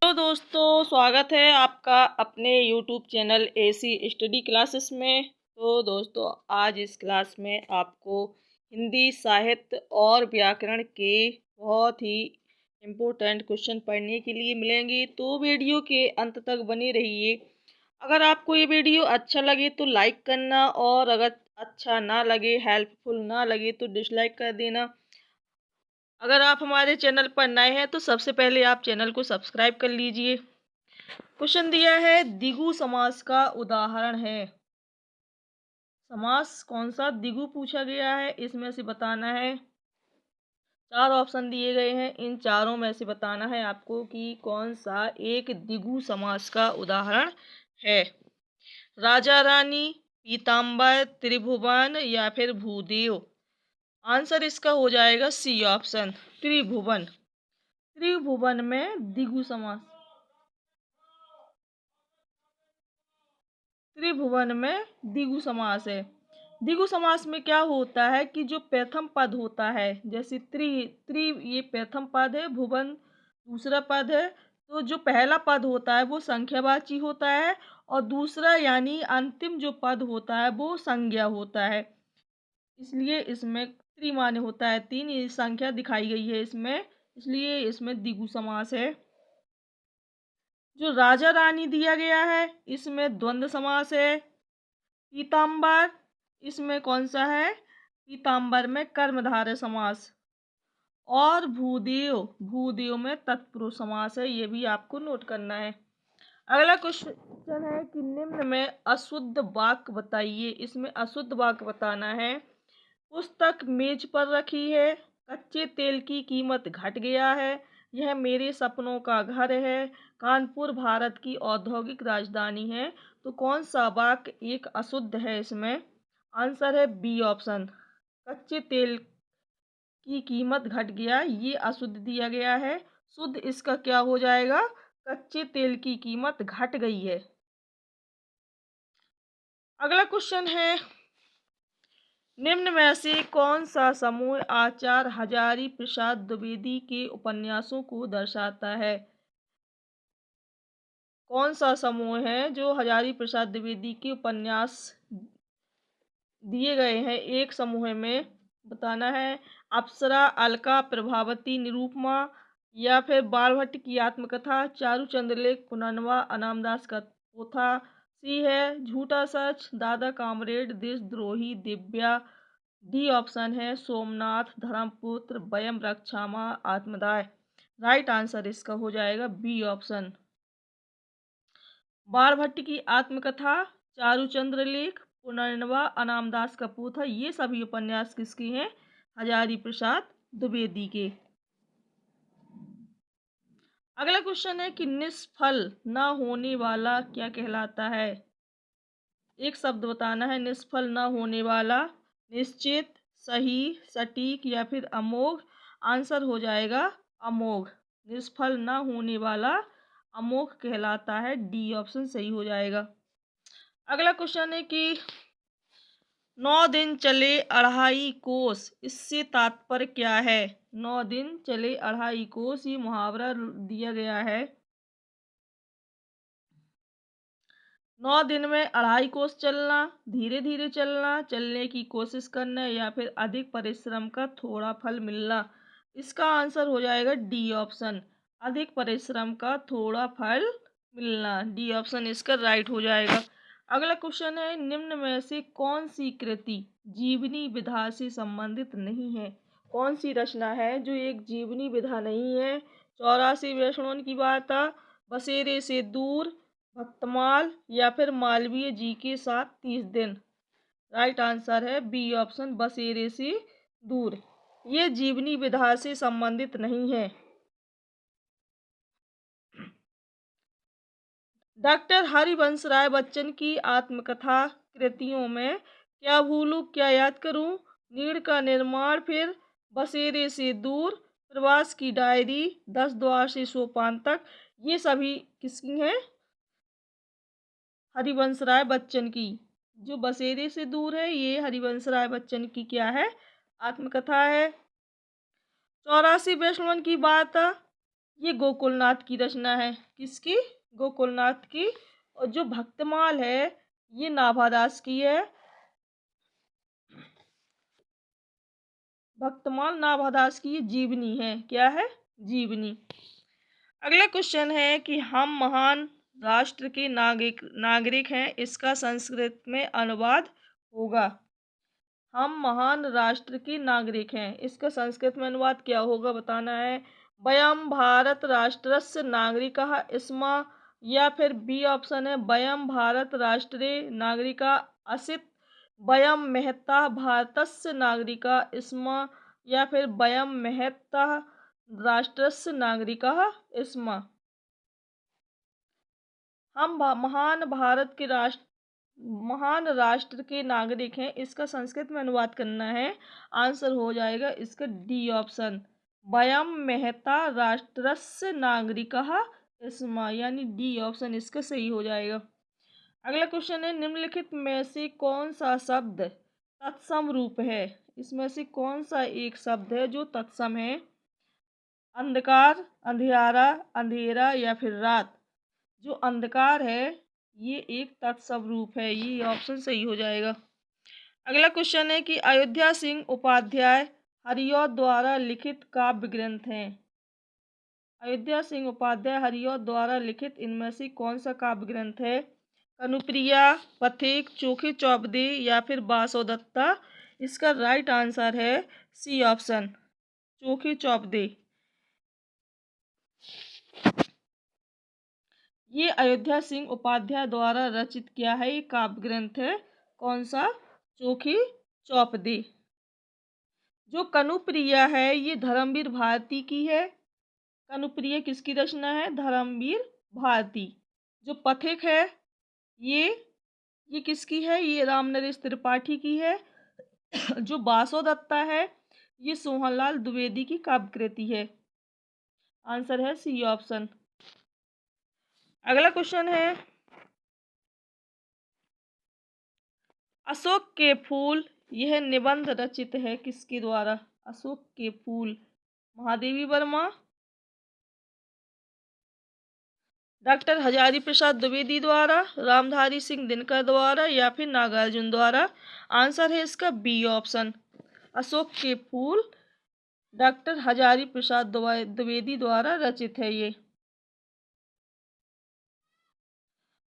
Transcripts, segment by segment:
तो दोस्तों, स्वागत है आपका अपने YouTube channel AC study classes में। तो दोस्तों, आज इस क्लास में आपको हिंदी साहित्य और व्याकरण के बहुत ही इम्पोर्टेंट क्वेश्चन पढ़ने के लिए मिलेंगे। तो वीडियो के अंत तक बने रहिए। अगर आपको ये वीडियो अच्छा लगे तो लाइक करना, और अगर अच्छा ना लगे, हेल्पफुल ना लगे तो डिसलाइक कर देना। अगर आप हमारे चैनल पर नए हैं तो सबसे पहले आप चैनल को सब्सक्राइब कर लीजिए। क्वेश्चन दिया है, द्विगु समास का उदाहरण है। समास कौन सा द्विगु पूछा गया है, इसमें से बताना है। चार ऑप्शन दिए गए हैं, इन चारों में से बताना है आपको कि कौन सा एक द्विगु समास का उदाहरण है। राजा रानी, पीताम्बर, त्रिभुवन या फिर भूदेव। आंसर इसका हो जाएगा सी ऑप्शन, त्रिभुवन। त्रिभुवन में द्विगु समास, त्रिभुवन में द्विगु समास है। द्विगु समास में क्या होता है कि जो प्रथम पद होता है, जैसे त्रि त्रि ये प्रथम पद है, भुवन दूसरा पद है। तो जो पहला पद होता है वो संख्यावाची होता है, और दूसरा यानी अंतिम जो पद होता है वो संज्ञा होता है। इसलिए इसमें त्रि माने होता है तीन, ये संख्या दिखाई गई है इसमें, इसलिए इसमें द्विगु समास है। जो राजा रानी दिया गया है इसमें द्वंद्व समास है। पीताम्बर, इसमें कौन सा है, पीताम्बर में कर्मधारय समास। और भूदेव, भूदेव में तत्पुरुष समास है, ये भी आपको नोट करना है। अगला क्वेश्चन है कि निम्न में अशुद्ध वाक्य बताइए। इसमें अशुद्ध वाक्य बताना है। पुस्तक मेज पर रखी है, कच्चे तेल की कीमत घट गया है, यह मेरे सपनों का घर है, कानपुर भारत की औद्योगिक राजधानी है। तो कौन सा वाक्य एक अशुद्ध है इसमें? आंसर है बी ऑप्शन, कच्चे तेल की कीमत घट गया, ये अशुद्ध दिया गया है। शुद्ध इसका क्या हो जाएगा? कच्चे तेल की कीमत घट गई है। अगला क्वेश्चन है, निम्न में से कौन सा समूह आचार्य हजारी प्रसाद द्विवेदी के उपन्यासों को दर्शाता है? कौन सा समूह है जो हजारी प्रसाद द्विवेदी के उपन्यास दिए गए हैं, एक समूह में बताना है। अप्सरा, अलका, प्रभावती, निरूपमा, या फिर बाणभट्ट की आत्मकथा, चारूचंद्रलेख, पुनर्नवा, अनामदास का पोथा। सी है झूठा सच, दादा कामरेड, देशद्रोही, दिव्या। डी ऑप्शन है सोमनाथ, धर्मपुत्र, वयम रक्षामा, आत्मदाय। राइट आंसर इसका हो जाएगा बी ऑप्शन, बाणभट्ट की आत्मकथा, चारूचंद्रलेख, पुनर्नवा, अनामदास का पोथा, ये सभी उपन्यास किसके हैं? हजारी प्रसाद द्विवेदी के। अगला क्वेश्चन है कि निष्फल न होने वाला क्या कहलाता है? एक शब्द बताना है, निष्फल न होने वाला। निश्चित, सही, सटीक या फिर अमोघ। आंसर हो जाएगा अमोघ। निष्फल न होने वाला अमोघ कहलाता है, डी ऑप्शन सही हो जाएगा। अगला क्वेश्चन है कि 9 दिन चले अढ़ाई कोस, इससे तात्पर्य क्या है? 9 दिन चले अढ़ाई कोस, ये मुहावरा दिया गया है। 9 दिन में अढ़ाई कोस चलना, धीरे धीरे चलना, चलने की कोशिश करना, या फिर अधिक परिश्रम का थोड़ा फल मिलना। इसका आंसर हो जाएगा डी ऑप्शन, अधिक परिश्रम का थोड़ा फल मिलना। डी ऑप्शन इसका राइट हो जाएगा। अगला क्वेश्चन है, निम्न में से कौन सी कृति जीवनी विधा से संबंधित नहीं है? कौन सी रचना है जो एक जीवनी विधा नहीं है? 84 वैष्णवन की वार्ता, बसेरे से दूर, भक्तमाल, या फिर मालवीय जी के साथ 30 दिन। राइट आंसर है बी ऑप्शन, बसेरे से दूर। ये जीवनी विधा से संबंधित नहीं है। डॉक्टर हरिवंश राय बच्चन की आत्मकथा कृतियों में क्या भूलूं क्या याद करूं, नीड़ का निर्माण, फिर बसेरे से दूर, प्रवास की डायरी, 10 द्वार से सोपान तक, ये सभी किसकी हैं? हरिवंश राय बच्चन की। जो बसेरे से दूर है ये हरिवंश राय बच्चन की क्या है? आत्मकथा है। 84 वैष्णवन की वार्ता, ये गोकुलनाथ की रचना है। किसकी? गोकुलनाथ की। और जो भक्तमाल है ये नाभादास की है। भक्तमाल नाभादास की ये जीवनी है। क्या है? जीवनी। अगला क्वेश्चन है कि हम महान राष्ट्र के नागरिक हैं, इसका संस्कृत में अनुवाद होगा। हम महान राष्ट्र के नागरिक हैं, इसका संस्कृत में अनुवाद क्या होगा बताना है। वयम भारत राष्ट्रस्य नागरिकः स्म, या फिर बी ऑप्शन है वयम भारत राष्ट्रे नागरिका असित, वयम महता भारतस्य नागरिका स्म, या फिर वयम महता राष्ट्रस्य नागरिकः स्म। हम महान राष्ट्र के नागरिक हैं, इसका संस्कृत में अनुवाद करना है। आंसर हो जाएगा इसका डी ऑप्शन, वयम महता राष्ट्रस्य नागरिकः स्म, यानी डी ऑप्शन इसका सही हो जाएगा। अगला क्वेश्चन है निम्नलिखित में से कौन सा शब्द तत्सम रूप है? इसमें से कौन सा एक शब्द है जो तत्सम है? अंधकार, अंधियारा, अंधेरा, या फिर रात। जो अंधकार है ये एक तत्सम रूप है, ये ऑप्शन सही हो जाएगा। अगला क्वेश्चन है कि अयोध्या सिंह उपाध्याय हरिऔध द्वारा लिखित काव्य ग्रंथ है। अयोध्या सिंह उपाध्याय हरिऔध द्वारा लिखित इनमें से कौन सा काव्य ग्रंथ है? कनुप्रिया, पथिक, चोखे चौबदे, या फिर बासोदत्ता। इसका राइट आंसर है सी ऑप्शन, चोखे चौबदे। ये अयोध्या सिंह उपाध्याय द्वारा रचित क्या है? ये काव्य ग्रंथ है। कौन सा? चोखे चौपदे। जो कनुप्रिया है ये धर्मवीर भारती की है। कनुप्रिया किसकी रचना है? धर्मवीर भारती। जो पथिक है ये किसकी है? ये रामनरेश त्रिपाठी की है। जो बासोदत्ता है ये सोहनलाल द्विवेदी की काव्य कृति है। आंसर है सी ऑप्शन। अगला क्वेश्चन है अशोक के फूल, यह निबंध रचित है किसके द्वारा? अशोक के फूल महादेवी वर्मा, डॉक्टर हजारी प्रसाद द्विवेदी द्वारा, रामधारी सिंह दिनकर द्वारा, या फिर नागार्जुन द्वारा। आंसर है इसका बी ऑप्शन, अशोक के फूल डॉक्टर हजारी प्रसाद द्विवेदी द्वारा रचित है ये।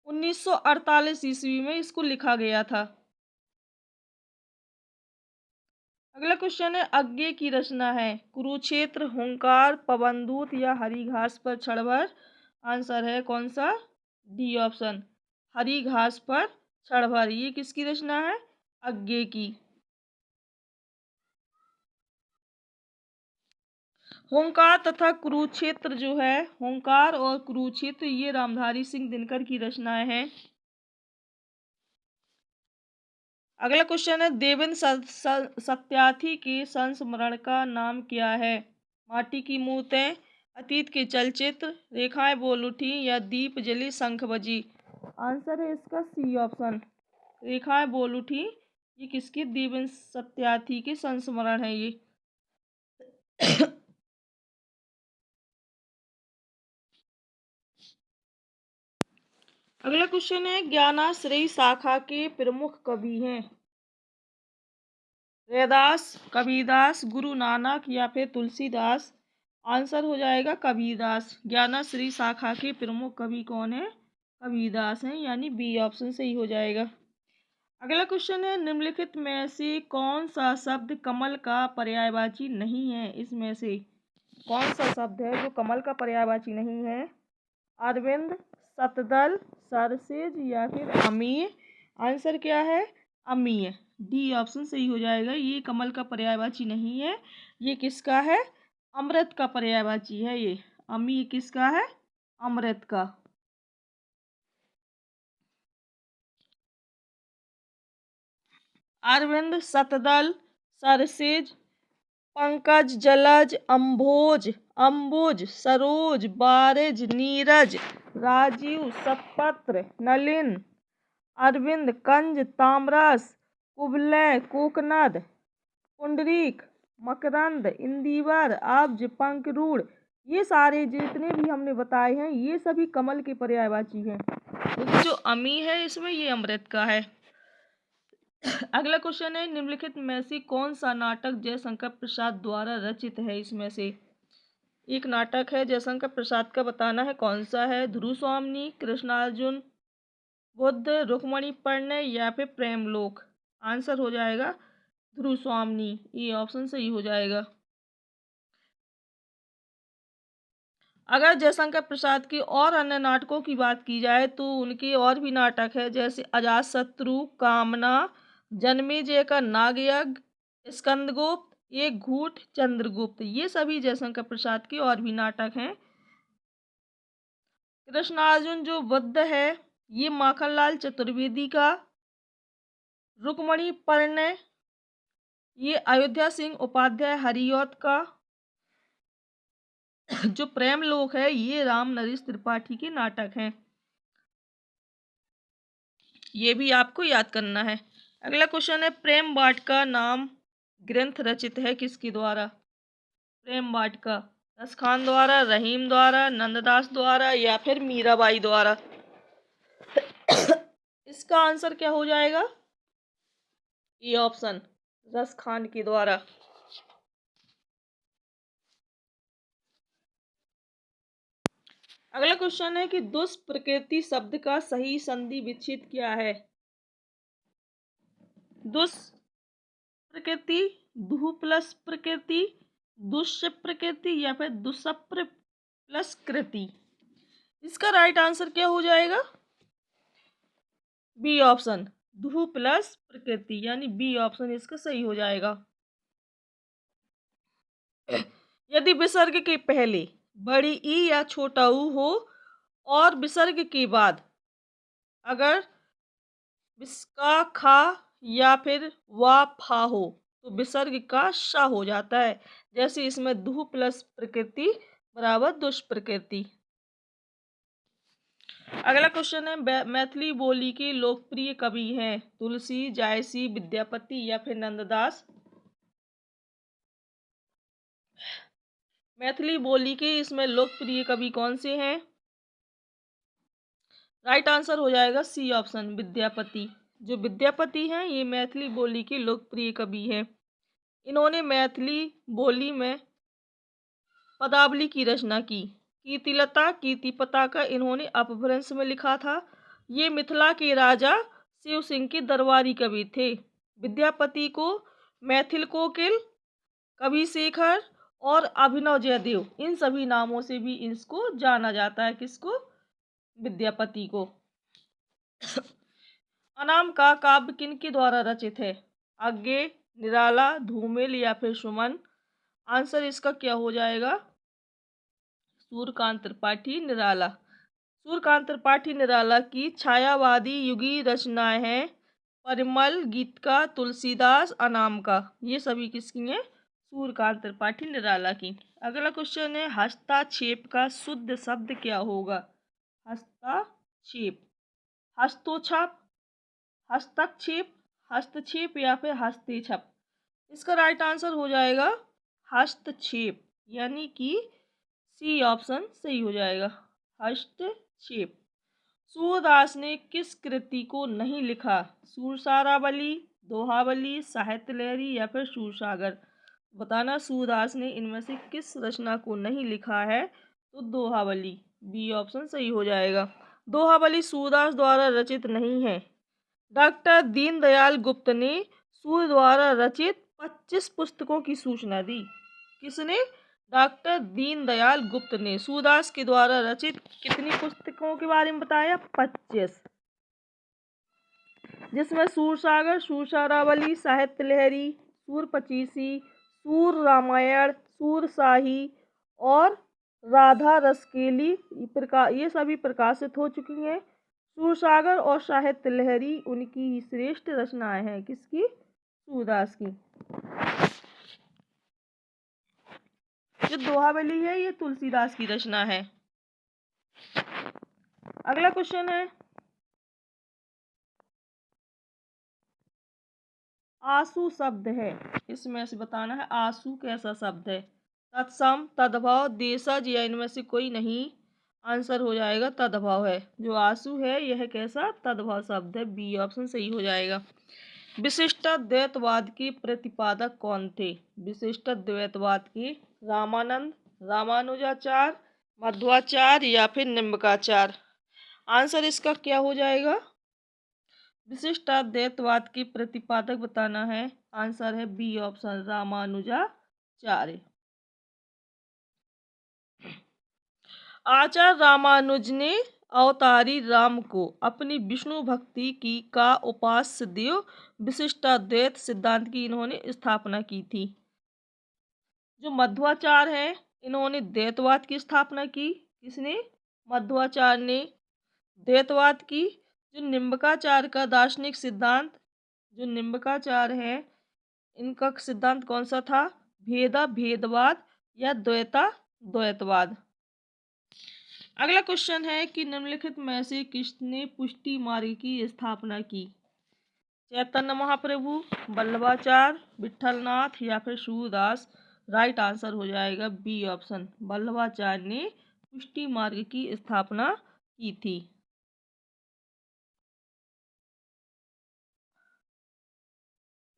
1948 ईस्वी में इसको लिखा गया था। अगला क्वेश्चन है अज्ञे की रचना है कुरुक्षेत्र, हुंकार, पवनदूत, या हरी घास पर क्षणभर। आंसर है कौन सा? डी ऑप्शन, हरी घास पर क्षणभर। ये किसकी रचना है? अज्ञे की। हुंकार तथा कुरुक्षेत्र जो है, हुंकार और कुरुक्षेत्र ये रामधारी सिंह दिनकर की रचनाएं हैं। अगला क्वेश्चन है देवेंद्र सत्यार्थी के संस्मरण का नाम क्या है? माटी की मूर्तें, अतीत के चलचित्र, रेखाएं बोल उठी, या दीप जली शंख बजी। आंसर है इसका सी ऑप्शन, रेखाएं बोल उठी। ये किसके? देवेंद्र सत्यार्थी के संस्मरण है ये। अगला क्वेश्चन है ज्ञानाश्रयी शाखा के प्रमुख कवि हैं रैदास, कबीरदास, गुरु नानक, या फिर तुलसीदास। आंसर हो जाएगा कबीरदास। ज्ञानाश्री शाखा के प्रमुख कवि कौन है? कबीरदास हैं, यानी बी ऑप्शन सही हो जाएगा। अगला क्वेश्चन है निम्नलिखित में से कौन सा शब्द कमल का पर्यायवाची नहीं है? इसमें से कौन सा शब्द है जो कमल का पर्यायवाची नहीं है? अरविंद, शतदल, सरसेज, या फिर अमीय। आंसर क्या है? अमीय। डी ऑप्शन सही हो जाएगा। ये कमल का पर्यायवाची नहीं है। ये किसका है? अमृत का पर्यायवाची है ये। अमीय किसका है? अमृत का। अरविंद, शतदल, सरसेज, पंकज, जलज, अम्भोज, अम्बुज, सरोज, बारिज, नीरज, राजीव, सतपत्र, नलिन, अरविंद, कंज, तामरस, कुबलय, कोकनद, पुंडरीक, मकरंद, इंदिवर, आब्ज, पंकरूढ़। ये सारे जितने भी हमने बताए हैं ये सभी कमल के पर्यायवाची हैं। लेकिन जो अमी है इसमें ये अमृत का है। अगला क्वेश्चन है, निम्नलिखित में से कौन सा नाटक जयशंकर प्रसाद द्वारा रचित है? इसमें से एक नाटक है जयशंकर प्रसाद का, बताना है कौन सा है। ध्रुव स्वामिनी, कृष्णार्जुन, बुद्ध, रुक्मणी परिणय या फिर प्रेमलोक। आंसर हो जाएगा ध्रुव स्वामिनी, ये ऑप्शन सही हो जाएगा। अगर जयशंकर प्रसाद की और अन्य नाटकों की बात की जाए तो उनके और भी नाटक है, जैसे अजातशत्रु, कामना, जन्मेजय का नागयज्ञ, स्कंदगुप्त, एक घूट, चंद्रगुप्त, ये सभी जयशंकर प्रसाद के और भी नाटक हैं। कृष्णार्जुन जो बुद्ध है ये माखनलाल चतुर्वेदी का। रुक्मणी परिणय ये अयोध्या सिंह उपाध्याय हरिऔध का। जो प्रेमलोक है ये राम नरेश त्रिपाठी के नाटक हैं। ये भी आपको याद करना है। अगला क्वेश्चन है, प्रेम वाटिका नाम ग्रंथ रचित है किसके द्वारा? प्रेम वाटिका रसखान द्वारा, रहीम द्वारा, नंददास द्वारा या फिर मीराबाई द्वारा। इसका आंसर क्या हो जाएगा? ये ऑप्शन रसखान के द्वारा। अगला क्वेश्चन है कि दुष्प्रकृति शब्द का सही संधि विच्छेद क्या है? दुष्प्रकृति, दुह प्लस प्रकृति, दुष्य प्रकृति या फिर दुष्प्र प्लस कृति। इसका राइट आंसर क्या हो जाएगा? बी ऑप्शन दुह प्लस प्रकृति, यानी बी ऑप्शन इसका सही हो जाएगा। यदि विसर्ग के पहले बड़ी ई या छोटा ऊ हो और विसर्ग के बाद अगर विस्का खा या फिर वा फा हो तो विसर्ग का श हो जाता है। जैसे इसमें दुह प्लस प्रकृति बराबर दुष्प्रकृति। अगला क्वेश्चन है, मैथिली बोली के लोकप्रिय कवि हैं तुलसी, जायसी, विद्यापति या फिर नंददास। मैथिली बोली के इसमें लोकप्रिय कवि कौन से हैं? राइट आंसर हो जाएगा सी ऑप्शन विद्यापति। जो विद्यापति हैं ये मैथिली बोली के लोकप्रिय कवि हैं। इन्होंने मैथिली बोली में पदावली की रचना की। कीर्तिलता, कीर्तिपता का इन्होंने अपभ्रंश में लिखा था। ये मिथिला के राजा शिव सिंह के दरबारी कवि थे। विद्यापति को मैथिल कोकिल, कवि शेखर और अभिनव जयदेव इन सभी नामों से भी इसको जाना जाता है। किसको? विद्यापति को। अनाम का काव्य किनके द्वारा रचित है? आज्ञे, निराला, धूमिल या फिर सुमन। आंसर इसका क्या हो जाएगा? सूर्यकांत त्रिपाठी निराला। सूर्यकांत त्रिपाठी निराला की छायावादी युगी रचनाएं हैं परिमल, गीतिका, तुलसीदास, अनाम का। ये सभी किसकी हैं? सूर्यकांत त्रिपाठी निराला की। अगला क्वेश्चन है, हस्ताक्षेप का शुद्ध शब्द क्या होगा? हस्ताक्षेप, हस्तोछाप, हस्तक्षेप, हस्तक्षेप या फिर हस्तेक्षेप। इसका राइट आंसर हो जाएगा हस्तक्षेप, यानी कि सी ऑप्शन सही हो जाएगा हस्तक्षेप। सूरदास ने किस कृति को नहीं लिखा? सूरसारावली, दोहावली, साहित्य लहरी या फिर सूरसागर। बताना सूरदास ने इनमें से किस रचना को नहीं लिखा है? तो दोहावली, बी ऑप्शन सही हो जाएगा। दोहावली सूरदास द्वारा रचित नहीं है। डॉक्टर दीनदयाल गुप्त ने सूर्य द्वारा रचित 25 पुस्तकों की सूचना दी। किसने? डॉक्टर दीनदयाल गुप्त ने सूरदास के द्वारा रचित कितनी पुस्तकों के बारे में बताया? 25, जिसमें सूरसागर, सूरसारावली, साहित्य लहरी, सूर पचीसी, सूर रामायण, सूर शाही और राधा रसकेली ये सभी प्रकाशित हो चुकी हैं। सूरसागर और साहित्य लहरी उनकी ही श्रेष्ठ रचनाएं हैं। किसकी? सूरदास की। जो दोहावली है ये तुलसीदास की रचना है। अगला क्वेश्चन है, आंसू शब्द है इसमें से बताना है आंसू कैसा शब्द है? तत्सम, तद्भव, देशज या इनमें से कोई नहीं। आंसर हो जाएगा तद्भव है। जो आंसू है यह कैसा तद्भव शब्द है। बी ऑप्शन सही हो जाएगा। विशिष्टाद्वैतवाद के प्रतिपादक कौन थे? विशिष्टाद्वैतवाद के रामानंद, रामानुजाचार्य, मध्वाचार्य या फिर निम्बकाचार्य। आंसर इसका क्या हो जाएगा? विशिष्टाद्वैतवाद के प्रतिपादक बताना है। आंसर है बी ऑप्शन रामानुजाचार्य। आचार्य रामानुज ने अवतारी राम को अपनी विष्णु भक्ति की का उपास्य देव विशिष्टाद्वैत सिद्धांत की इन्होंने स्थापना की थी। जो मध्वाचार्य हैं इन्होंने द्वैतवाद की स्थापना की। किसने? मध्वाचार्य ने द्वैतवाद की। जो निम्बकाचार्य का दार्शनिक सिद्धांत, जो निम्बकाचार्य है इनका सिद्धांत कौन सा था? भेदा भेदवाद या द्वैता द्वैतवाद। अगला क्वेश्चन है कि निम्नलिखित में से किसने पुष्टि मार्ग की स्थापना की? चैतन्य महाप्रभु, वल्लभाचार्य, विठलनाथ या फिर सूरदास। राइट आंसर हो जाएगा बी ऑप्शन, वल्लभाचार्य ने पुष्टि मार्ग की स्थापना की थी।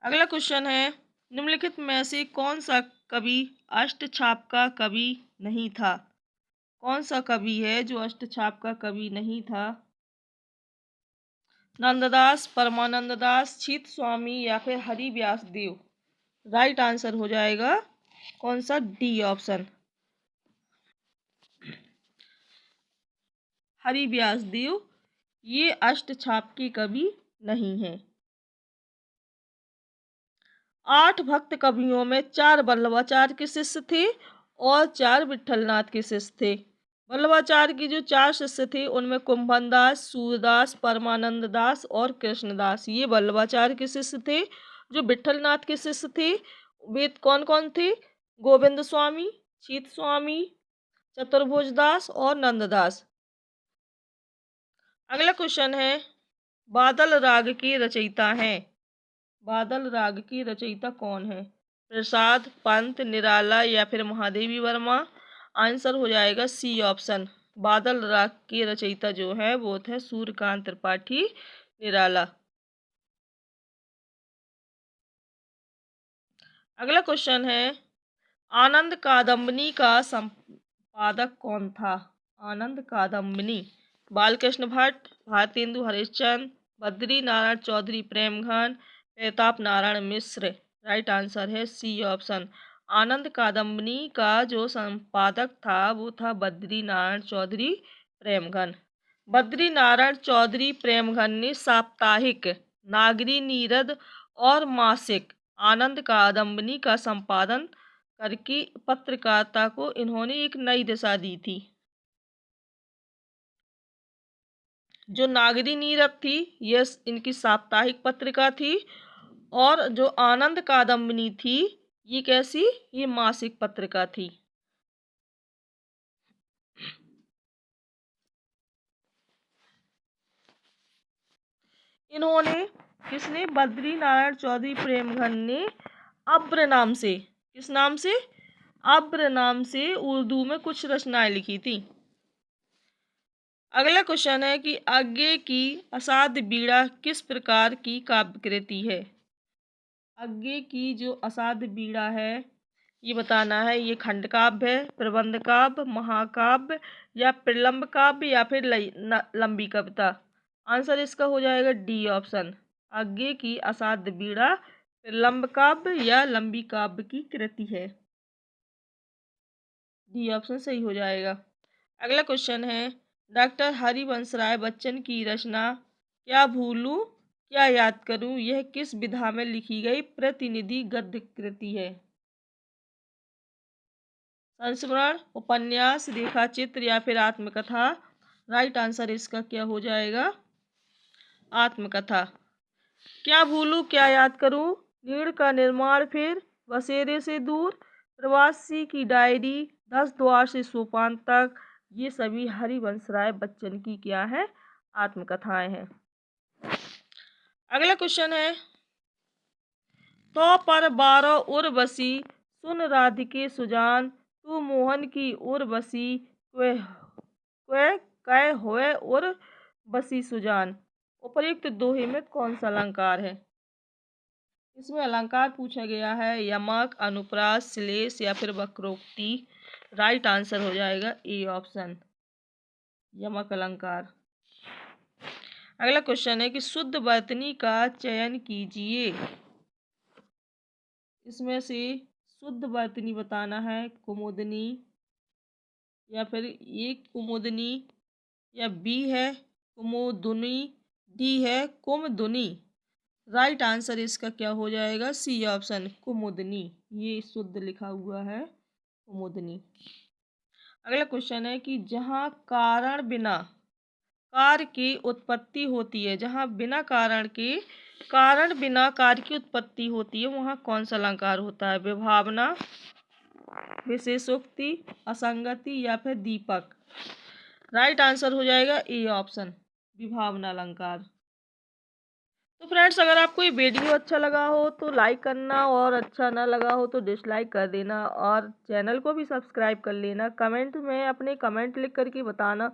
अगला क्वेश्चन है निम्नलिखित में से कौन सा कवि अष्टछाप का कवि नहीं था? कौन सा कवि है जो अष्टछाप का कवि नहीं था? नंददास, परमानंद दास, छित स्वामी या फिर हरि व्यास देव। राइट आंसर हो जाएगा कौन सा? डी ऑप्शन, हरि व्यास देव ये अष्टछाप के कवि नहीं है। 8 भक्त कवियों में 4 वल्लभाचार्य के शिष्य थे और 4 विठलनाथ के शिष्य थे। वल्लभाचार्य की जो 4 शिष्य थे उनमें कुंभन दास, सूरदास, परमानंद दास और कृष्णदास ये वल्लभाचार्य के शिष्य थे। जो विठलनाथ के शिष्य थे वे कौन कौन थे? गोविंद स्वामी, चीत स्वामी, चतुर्भुज दास और नंददास। अगला क्वेश्चन है बादल राग के रचयिता हैं। बादल राग की रचयिता कौन है? प्रसाद, पंत, निराला या फिर महादेवी वर्मा। आंसर हो जाएगा सी ऑप्शन, बादल राग की रचयिता जो है वो थे सूर्यकांत त्रिपाठी निराला। अगला क्वेश्चन है आनंद कादम्बनी का संपादक कौन था? आनंद कादम्बनी बालकृष्ण भट्ट, भारतेंदु हरिश्चंद्र, बद्री नारायण चौधरी प्रेमघन, प्रताप नारायण मिश्र। राइट आंसर है सी ऑप्शन, आनंद कादम्बनी का जो संपादक था वो था बद्री नारायण चौधरी प्रेमघन। बद्री नारायण चौधरी प्रेमघन ने साप्ताहिक, नागरी नीरद और मासिक आनंद कादम्बनी का संपादन करके पत्रकारिता को इन्होंने एक नई दिशा दी थी। जो नागरी नीरद थी यह इनकी साप्ताहिक पत्रिका थी और जो आनंद कादम्बनी थी ये कैसी? ये मासिक पत्रिका थी। इन्होंने किसने? बद्री नारायण चौधरी प्रेमघन ने अब्र नाम से, किस नाम से? अब्र नाम से उर्दू में कुछ रचनाएं लिखी थी। अगला क्वेश्चन है कि आगे की असाध्य बीड़ा किस प्रकार की काव्य कृति है? आगे की जो असाध्य बीड़ा है ये बताना है। ये खंड काव्य है, प्रबंध काव्य, महाकाव्य या प्रलंब काव्य या फिर लंबी कविता। आंसर इसका हो जाएगा डी ऑप्शन, आगे की असाध्य बीड़ा प्रलंब काव्य या लंबी काव्य की कृति है। डी ऑप्शन सही हो जाएगा। अगला क्वेश्चन है डॉक्टर हरिवंश राय बच्चन की रचना क्या भूलूं क्या याद करूं यह किस विधा में लिखी गई प्रतिनिधि गद्य कृति है? संस्मरण, उपन्यास, रेखाचित्र या फिर आत्मकथा। राइट आंसर इसका क्या हो जाएगा? आत्मकथा। क्या भूलूं क्या याद करूं, नीड़ का निर्माण, फिर बसेरे से दूर, प्रवासी की डायरी, 10 द्वार से सोपान तक, ये सभी हरिवंश राय बच्चन की क्या है? आत्मकथाएं हैं। अगला क्वेश्चन है तो पर 12 उर्वशी सुन राधिके सुजान तू मोहन की ओर बसी, क्वे क्वे कै होए और बसी सुजान। उपर्युक्त दोहे में कौन सा अलंकार है? इसमें अलंकार पूछा गया है यमक, अनुप्रास, श्लेष या फिर वक्रोक्ति। राइट आंसर हो जाएगा ए ऑप्शन, यमक अलंकार। अगला क्वेश्चन है कि शुद्ध वर्तनी का चयन कीजिए। इसमें से शुद्ध वर्तनी बताना है, कुमुदनी या फिर ए कुमुदनी या बी है कुमुदुनी, डी है कुमदुनी। राइट आंसर इसका क्या हो जाएगा? सी ऑप्शन, कुमुदनी। ये शुद्ध लिखा हुआ है कुमुदनी। अगला क्वेश्चन है कि जहाँ कारण बिना कार्य की उत्पत्ति होती है, जहाँ कारण बिना कार्य की उत्पत्ति होती है, वहाँ कौन सा अलंकार होता है? विभावना, विशेषोक्ति, असंगति या फिर दीपक। राइट आंसर हो जाएगा ए ऑप्शन, विभावना अलंकार। तो फ्रेंड्स, अगर आपको ये वीडियो अच्छा लगा हो तो लाइक करना, और अच्छा ना लगा हो तो डिसलाइक कर देना, और चैनल को भी सब्सक्राइब कर लेना। कमेंट में अपने कमेंट लिख करके बताना